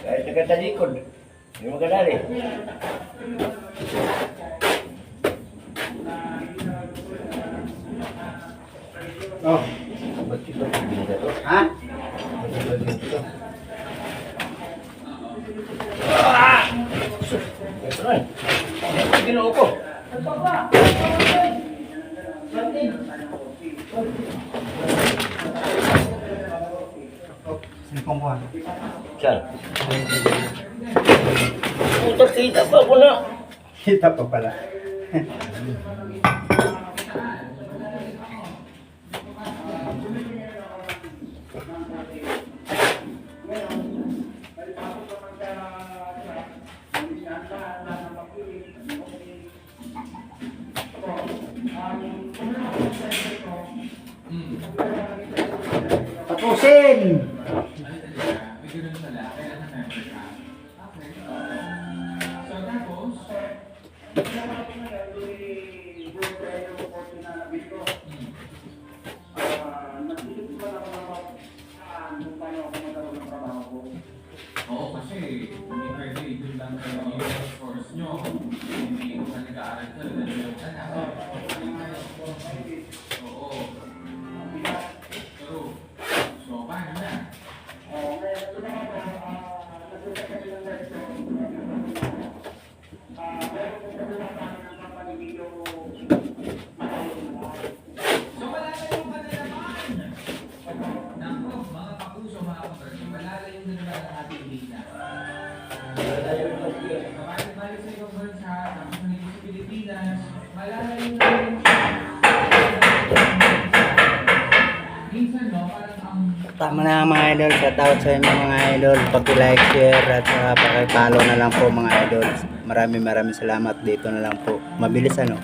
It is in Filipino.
Kahit nagkatalikod, hindi mo kadali. Oh, Ba't ito? Hindi to. ha? Ba't ito? Ito na eh. Ginoo ko. Sinipong ko ha. Saan? Puta, kita pa ako na. Kita pa pala. Tapusin! Oo, kasi hindi pwede doon lang kayo yung course nyo. Hindi ko ka nag-aaral ka, nag-aaral ka na. Oo. True. So, paano na? So, wala kayong panalaman. Naku, mga kapuso, mga kapuso, malalayo na naman ang ating data. Kabalik-balik sa ibang bansa, tapos nandito sa Pilipinas, malalayo na rin siya. Minsan, no, parang ang... Tama na mga idol. Shout out sa inyo mga idol. Paki-like, share at paki-follow na lang po mga idol. Maraming salamat. Dito na lang po. Mabilis ano.